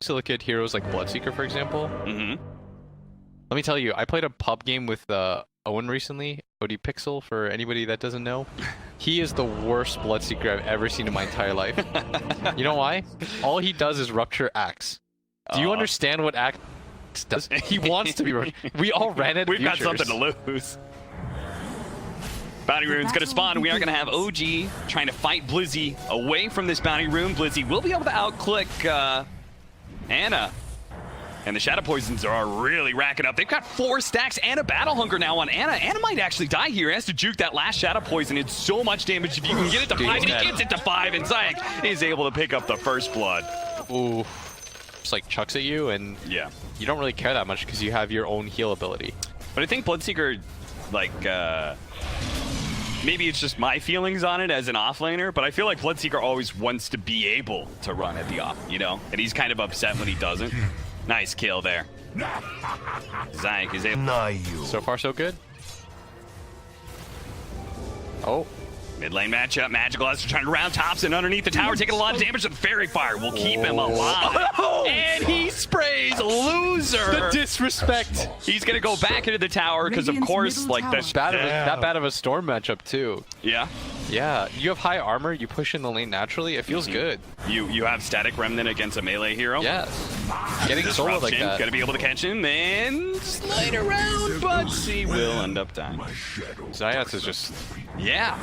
to look at heroes like Bloodseeker, for example. Mm-hmm. Let me tell you, I played a pub game with Owen recently, OD Pixel, for anybody that doesn't know. He is the worst Bloodseeker I've ever seen in my entire life. You know why? All he does is rupture Axe. Do you understand what Axe does? He wants to be We all ran it. We've got something to lose. Bounty Rune's gonna spawn, and we are gonna have OG trying to fight Blizzy away from this Bounty Rune. Blizzy will be able to outclick Ana. And the Shadow Poisons are really racking up. They've got 4 stacks and a Battle Hunger now on Ana. Ana might actually die here. He has to juke that last Shadow Poison. It's so much damage if you can get it to 5, and he gets it to 5, and Zayak is able to pick up the first blood. Ooh. Just like chucks at you, and yeah, you don't really care that much because you have your own heal ability. But I think Bloodseeker, like, maybe it's just my feelings on it as an offlaner, but I feel like Bloodseeker always wants to be able to run at the off, you know? And he's kind of upset when he doesn't. Nice kill there. Zayak is able. So far, so good. Oh. Mid lane matchup. Magical has to turn around. Thompson underneath the tower, taking a lot of damage. The Fairy Fire will keep him alive. And he sprays loser. The disrespect. He's going to go back into the tower because, of course, like that bad of a storm matchup, too. Yeah. Yeah, you have high armor, you push in the lane naturally, it feels good. You have Static Remnant against a melee hero. Yes. Getting solo like that. Gonna be able to catch him and slide around, but he will end up dying. Zayak is just... Yeah.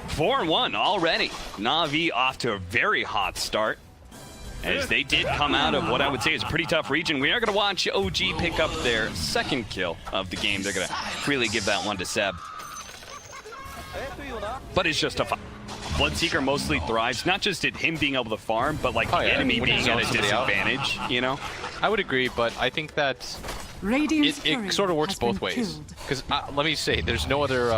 4-1 already. Navi off to a very hot start, as they did come out of what I would say is a pretty tough region. We are going to watch OG pick up their second kill of the game. They're going to really give that one to Seb. But it's just a fight. Bloodseeker mostly thrives, not just at him being able to farm, but like the enemy being at a disadvantage, you know? I would agree, but I think that it sort of works both ways. Because let me say, there's no other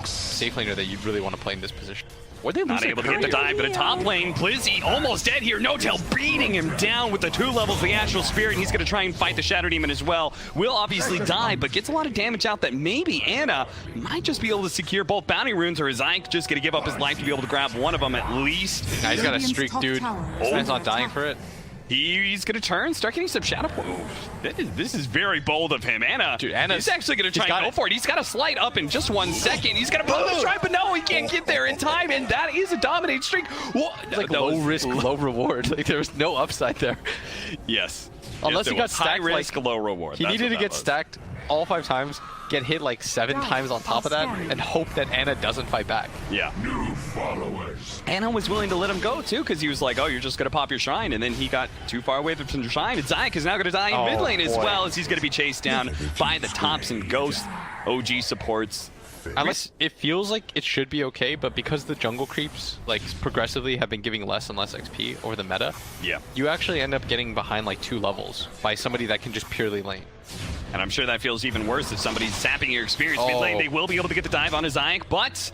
safe laner that you'd really want to play in this position. Were they not able to get the dive, but a top lane, Blizzy almost dead here. No-Tail beating him down with the 2 levels of the Astral Spirit, and he's going to try and fight the Shadow Demon as well. Will obviously die, but gets a lot of damage out that maybe Ana might just be able to secure both Bounty Runes, or is Zayak just going to give up his life to be able to grab one of them at least? Nah, he's got a streak, dude. This man's not dying for it. He's going to turn, start getting some Shadow... This is very bold of him. Ana, dude, he's actually going to try and go for it. He's got a slide up in just 1 second. He's going to pull the strike, but no, he can't get there in time, and that is a dominate streak. It's like low risk, low reward. Like, there was no upside there. Yes. Unless he got stacked, high risk, low reward. He needed to get stacked all 5 times, get hit like 7 times on top of that, and hope that Ana doesn't fight back. Yeah. Ana was willing to let him go too, because he was like, oh, you're just going to pop your shrine, and then he got too far away from the shrine, and Zayak is now going to die in mid lane as well, as he's going to be chased down by the Thompson Ghost. OG supports. Unless it feels like it should be okay, but because the jungle creeps like progressively have been giving less and less XP over the meta, yeah, you actually end up getting behind like 2 levels by somebody that can just purely lane. And I'm sure that feels even worse if somebody's sapping your experience mid lane. They will be able to get the dive on his Zayak, but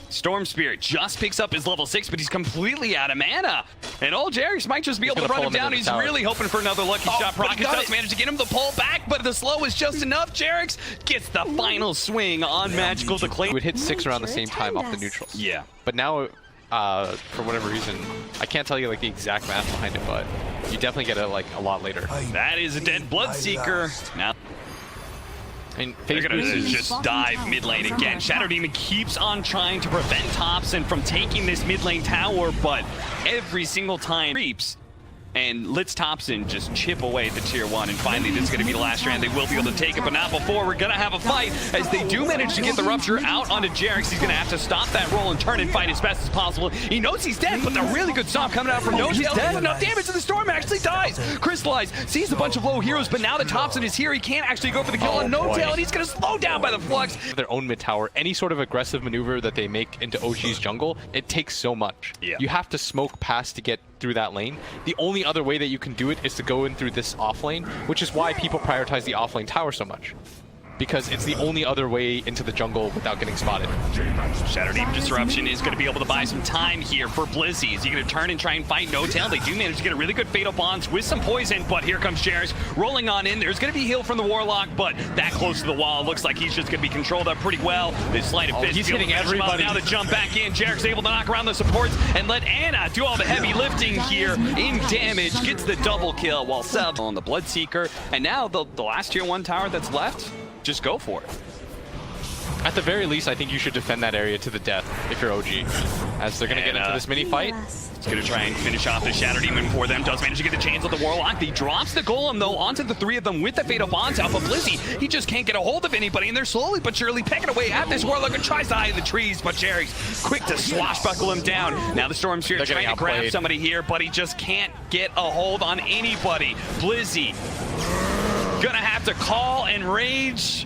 Storm Spirit just picks up his level 6, but he's completely out of mana. And old Jerry's might just be able to run him down. He's really hoping for another lucky shot. Rocket does manage to get him the pull back, but the slow is just enough. Jerix gets the final swing on Magical to claim. Would hit 6 around the same time off the neutrals. Yeah. But now, for whatever reason, I can't tell you like the exact math behind it, but you definitely get it like a lot later. That is a dead Bloodseeker. Now they're gonna just dive mid lane again. Shadow Demon keeps on trying to prevent Thompson from taking this mid lane tower, but every single time creeps and lets Thompson just chip away at the tier 1, and finally this is going to be the last round. They will be able to take it, but not before. We're going to have a fight as they do manage to get the rupture out onto Jerix. He's going to have to stop that roll and turn and fight as best as possible. He knows he's dead, but the really good stomp coming out from No-Tail. Enough damage, and the Storm actually dies. Crystallize sees a bunch of low heroes, but now that Thompson is here, he can't actually go for the kill on No-Tail, and he's going to slow down by the Flux. Their own mid tower, any sort of aggressive maneuver that they make into OG's jungle, it takes so much. Yeah. You have to smoke past to get through that lane. The only other way that you can do it is to go in through this off lane, which is why people prioritize the off lane tower so much. because it's the only other way into the jungle without getting spotted. Shadow Demon Disruption is going to be able to buy some time here for Blizzy. Is he going to turn and try and fight No Tail? They do manage to get a really good Fatal Bonds with some poison, but here comes Jairus rolling on in. There's going to be heal from the Warlock, but that close to the wall, looks like he's just going to be controlled up pretty well. This sleight of fist, he's hitting everybody. Now to jump back in. Jairus able to knock around the supports and let Anna do all the heavy lifting here in damage. Gets the double kill while Seb on the Bloodseeker. And now the last tier 1 tower that's left, just go for it. At the very least, I think you should defend that area to the death if you're OG. As they're going to get into this mini fight. He's going to try and finish off the Shadow Demon for them. Does manage to get the chains with the Warlock. He drops the Golem, though, onto the 3 of them with the Fatal Bonds out. But Blizzy, he just can't get a hold of anybody, and they're slowly but surely pecking away at this Warlock and tries to hide in the trees. But Jerry's quick to swashbuckle him down. Now the Storm Sphere trying to grab somebody here, but he just can't get a hold on anybody. Blizzy gonna have to call and rage,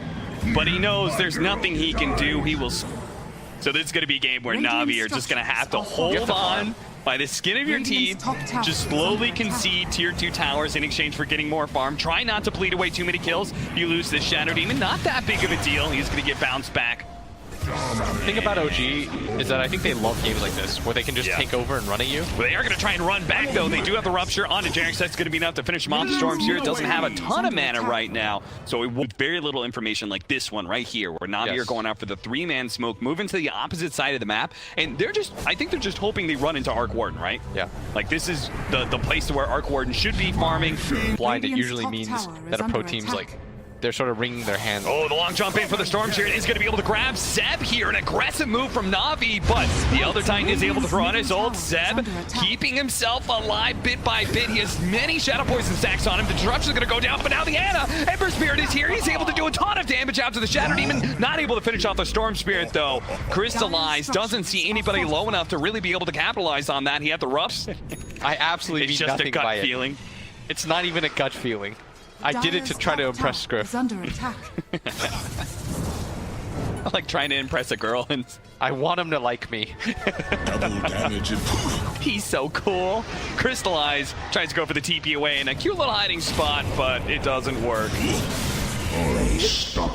but he knows there's nothing he can do. He will. So this is going to be a game where Navi are just going to have to hold on by the skin of your teeth, just slowly concede tier 2 towers in exchange for getting more farm. Try not to bleed away too many kills. You lose this Shadow Demon, not that big of a deal. He's going to get bounced back. The thing about OG is that I think they love games like this, where they can just take over and run at you. Well, they are going to try and run back, though. They do have the Rupture onto Jairus. That's going to be enough to finish him off. The Storm Sphere doesn't have a ton of mana right now, so with very little information like this one right here, where Navi are going after the 3-man smoke, moving to the opposite side of the map, and they're just, I think they're just hoping they run into Arc Warden, right? Yeah. Like, this is the place to where Arc Warden should be farming. Blind, it usually means that a pro team's like, they're sort of wringing their hands. Oh, the long jump in for the Storm Sphere is going to be able to grab Zeb here. An aggressive move from Navi, but the other Titan is able to throw on his ult. Zeb keeping himself alive bit by bit. He has many Shadow Poison stacks on him. The disruption is going to go down, but now the Anna Ember Spirit is here. He's able to do a ton of damage out to the Shadow Demon. Not able to finish off the Storm Spirit, though. Crystallize doesn't see anybody low enough to really be able to capitalize on that. He had the roughs. I absolutely mean just nothing a gut by feeling. It's not even a gut feeling. I did it to try to impress Scriff. Under attack. I like trying to impress a girl, and I want him to like me. Double damage. He's so cool. Crystallize tries to go for the TP away in a cute little hiding spot, but it doesn't work.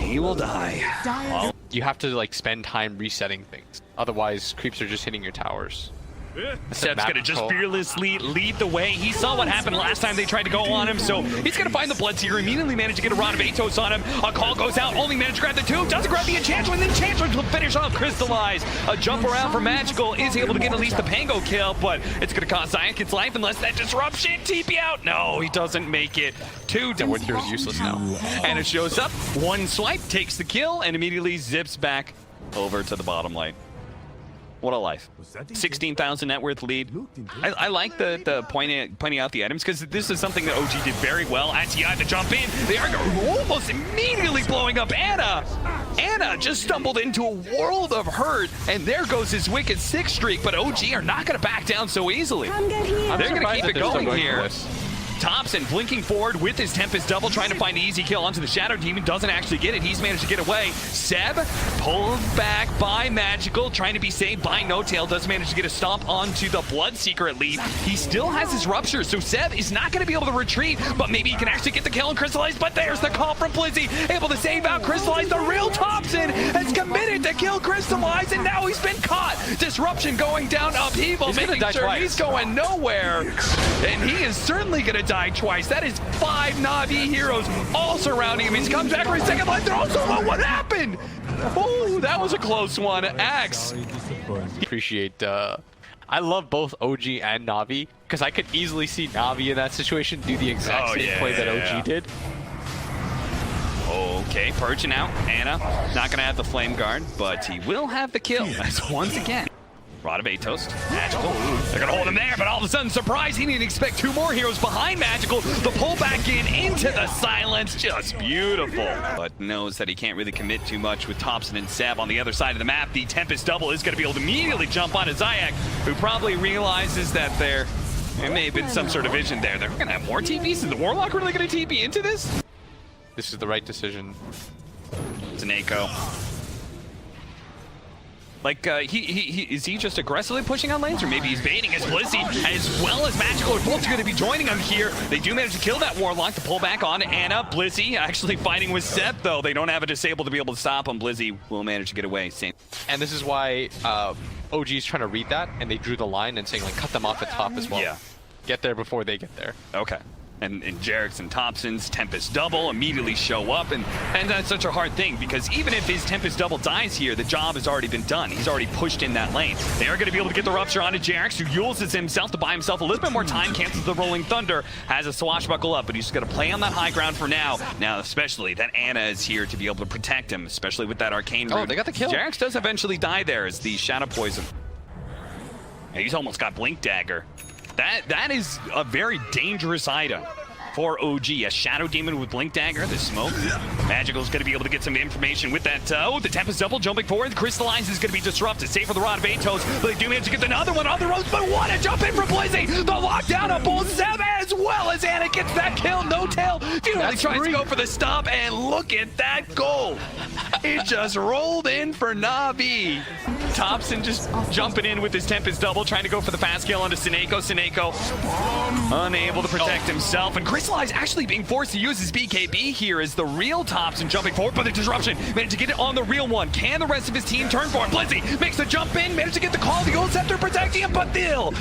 He will die. Well, you have to like spend time resetting things. Otherwise, creeps are just hitting your towers. Seb's going to just fearlessly lead the way. He saw what happened last time they tried to go on him, so he's going to find the Bloodseeker, immediately manage to get a Rod of Atos on him. A call goes out, only managed to grab the 2, doesn't grab the Enchantress, and then Enchantress will finish off Crystallize. A jump around for Magical is able to get at least the Pango kill, but it's going to cost Zayak its life unless that disruption TP out. No, he doesn't make it. 2 down. Winter is useless now. And it shows up, 1 swipe, takes the kill, and immediately zips back over to the bottom lane. What a life. 16,000 net worth lead. I like the pointing out the items, because this is something that OG did very well. At TI to jump in, they are almost immediately blowing up Anna. Anna just stumbled into a world of hurt, and there goes his wicked 6 streak, but OG are not going to back down so easily. They're going to keep it going here. Thompson blinking forward with his Tempest double, trying to find an easy kill onto the Shadow Demon. Doesn't actually get it. He's managed to get away. Seb pulled back by Magical, trying to be saved by No Tail. Does manage to get a stomp onto the Bloodseeker at least. He still has his Rupture, so Seb is not going to be able to retreat, but maybe he can actually get the kill and Crystallize. But there's the call from Blizzy, able to save out Crystallize. The real Thompson has committed to kill Crystallize, and now he's been caught. Disruption going down, upheaval, making sure he's going nowhere. And he is certainly going to die twice. That is 5 Navi heroes all surrounding him. He comes back for his second life. They're also low. What happened? Oh, that was a close one. Axe. Appreciate. I love both OG and Navi, because I could easily see Navi in that situation do the exact same play that OG did. Okay, purging out. Anna not going to have the Flame Guard, but he will have the kill. That's once again. Rod of Atos, Magical. They're going to hold him there, but all of a sudden, surprise, he didn't expect 2 more heroes behind Magical. The pull back in into the silence, just beautiful. But knows that he can't really commit too much with Thompson and Seb on the other side of the map. The Tempest double is going to be able to immediately jump onto Zayak, who probably realizes that there may have been some sort of vision there. They're going to have more TPs. Is the Warlock really going to TP into this? This is the right decision. It's an Echo. Like, is he just aggressively pushing on lanes, or maybe he's baiting as Blizzy, as well as Magical are both going to be joining him here. They do manage to kill that Warlock to pull back on Anna. Blizzy actually fighting with Seb, though. They don't have a disable to be able to stop him. Blizzy will manage to get away. Same. And this is why OG is trying to read that, and they drew the line and saying, like, cut them off at top as well. Yeah. Get there before they get there. Okay. And Jarek's and Thompson's Tempest double immediately show up, and that's such a hard thing, because even if his Tempest double dies here, the job has already been done. He's already pushed in that lane. They are going to be able to get the Rupture onto Jarek's, who uses himself to buy himself a little bit more time, cancels the Rolling Thunder, has a swashbuckle up, but he's just going to play on that high ground for now. Now, especially that Anna is here to be able to protect him, especially with that Arcane Root. Oh, they got the kill. Jarek's does eventually die there as the Shadow Poison. And he's almost got Blink Dagger. That is a very dangerous item for OG. A Shadow Demon with Blink Dagger, the smoke. Magical's going to be able to get some information with that. The Tempest double jumping forward. Crystallize is going to be disrupted. Save for the Rod of Atos, but they do manage to get another one on the ropes, but what a jump in from Blizzy! The lockdown of both Seb as well as Anna gets that kill. No tail. Really tries to go for the stop, and look at that goal. It just rolled in for Navi. Thompson just jumping in with his Tempest double, trying to go for the fast kill onto Sineko. Sineko unable to protect himself, and Crystallize actually being forced to use his BKB here as the real Thompson jumping forward, but the disruption managed to get it on the real one. Can the rest of his team turn for it? Blizzy makes the jump in, managed to get the call, the Gold Scepter protecting him, but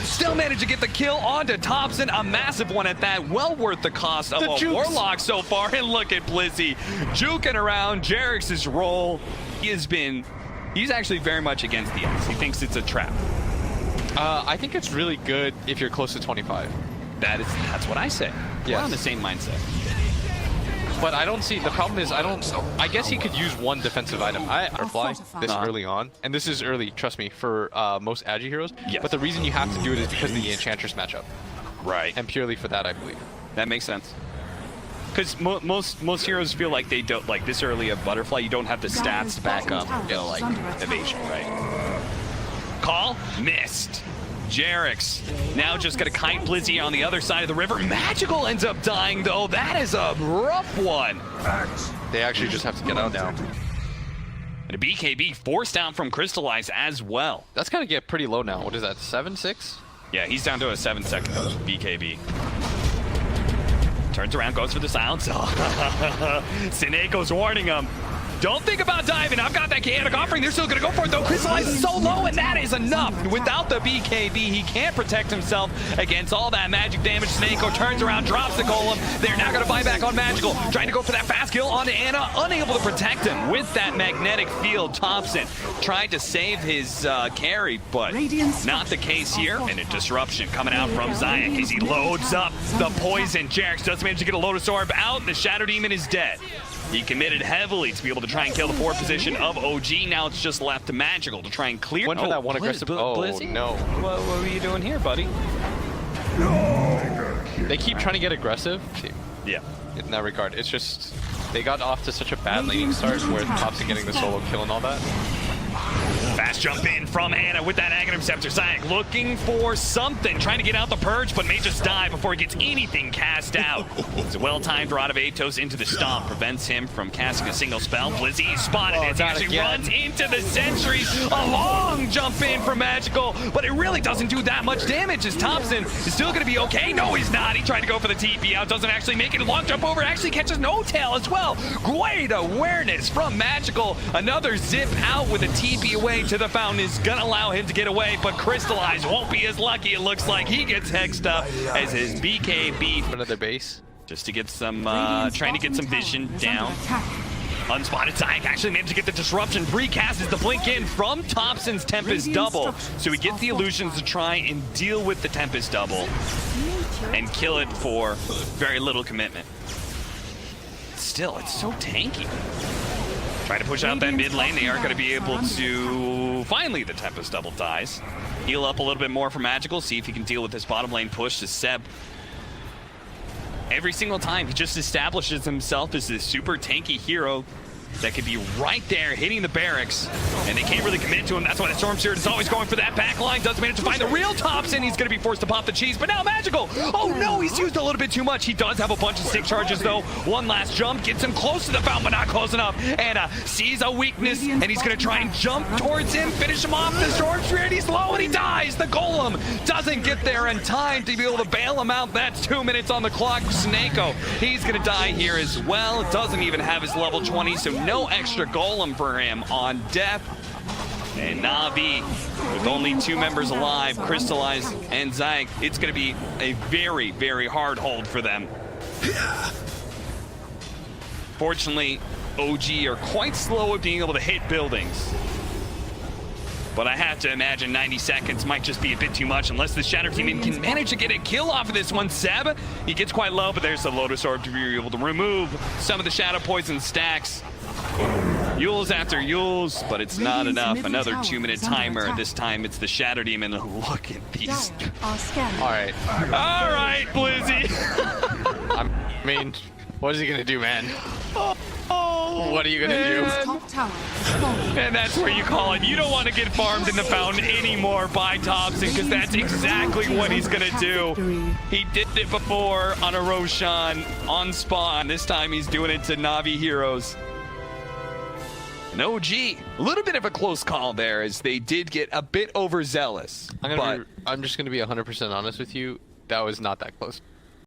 still managed to get the kill onto Thompson, a massive one at that, well worth the cost of a Warlock so far. And look at Blizzy juking around Jarek's role. He's actually very much against the X. He thinks it's a trap. I think it's really good if you're close to 25. That's what I say. Yes. We're on the same mindset. But I don't see, the problem is I guess he could use one defensive item. Butterfly this early on, and this is early, trust me, for most Agi heroes. Yes. But the reason you have to do it is because of the Enchantress matchup. Right. And purely for that, I believe. That makes sense. Because most heroes feel like they don't, like this early of Butterfly, you don't have the stats to back up, like evasion, right? Call missed. Jarek's now just gonna kite Blizzy on the other side of the river. Magical ends up dying though. That is a rough one. They actually just have to get out now. And a BKB forced out from Crystallize as well. That's gonna get pretty low now. What is that, 7-6? Yeah, he's down to a 7-second BKB. Turns around, goes for the silence. Sineko's warning him. Don't think about diving. I've got that chaotic offering. They're still going to go for it, though. Crystallize is so low, and that is enough. Without the BKB, he can't protect himself against all that magic damage. Sineko turns around, drops the golem. They're now going to buy back on Magical. Trying to go for that fast kill onto Anna. Unable to protect him with that magnetic field. Thompson tried to save his carry, but not the case here. And a disruption coming out from Zayak as he loads up the poison. Jarek's does manage to get a Lotus Orb out. The Shadow Demon is dead. He committed heavily to be able to try and kill the forward position of OG. Now it's just left to Magical to try and clear. Went for that one aggressive. Blizzy? No. What were you doing here, buddy? They keep trying to get aggressive. Yeah. In that regard, it's just they got off to such a bad laning start where Thompson getting the solo kill and all that. Fast jump in from Anna with that Aghanim Scepter. Zayak looking for something, trying to get out the Purge, but may just die before he gets anything cast out. It's a well-timed Rod of Atos into the stomp, prevents him from casting a single spell. Blizzy spotted it. He actually runs into the sentries. A long jump in from Magical, but it really doesn't do that much damage as Thompson is still going to be okay. No, he's not. He tried to go for the TP out, doesn't actually make it. A long jump over, actually catches no tail as well. Great awareness from Magical. Another zip out with a TP away to the fountain is gonna allow him to get away, but Crystallize won't be as lucky. It looks like he gets hexed up as his BKB Another base. just to get some trying to get some vision down. Unspotted Zayak actually managed to get the disruption. Recast the blink in from Thompson's Tempest double, so he gets the illusions to try and deal with the Tempest double and kill it for very little commitment. Still, it's so tanky. Try to push out that mid lane. They are going to be able to... Finally, the Tempest double dies. Heal up a little bit more for Magical. See if he can deal with this bottom lane push to Seb. Every single time, he just establishes himself as this super tanky hero that could be right there hitting the barracks, and they can't really commit to him. That's why the Storm Spirit is always going for that back line. Doesn't manage to find the real Thompson. He's going to be forced to pop the cheese, but now Magical. Oh no, he's used a little bit too much. He does have a bunch of stick charges though. One last jump gets him close to the fountain, but not close enough. And sees a weakness, and he's going to try and jump towards him, finish him off. The Storm Spirit, he's low and he dies. The Golem doesn't get there in time to be able to bail him out. That's 2 minutes on the clock. Snako, he's going to die here as well. Doesn't even have his level 20, so no extra Golem for him on death. And Navi, with only 2 members alive, Crystallize and Zyke, it's going to be a very, very hard hold for them. Fortunately, OG are quite slow at being able to hit buildings. But I have to imagine 90 seconds might just be a bit too much unless the Shatter Team can manage to get a kill off of this one. Seb, he gets quite low, but there's the Lotus Orb to be able to remove some of the Shadow Poison stacks. Yule's after Yule's, but it's not enough. Another 2-minute timer. This time it's the Shatter Demon. Look at these. Alright. Alright, Blizzy. I mean, what is he gonna do, man? What are you gonna do? And that's where you call it. You don't want to get farmed in the fountain anymore by Thompson, because that's exactly what he's gonna do. He did it before on a Roshan on spawn. This time he's doing it to Navi heroes. And OG, a little bit of a close call there, as they did get a bit overzealous. I'm just gonna be 100% honest with you. That was not that close.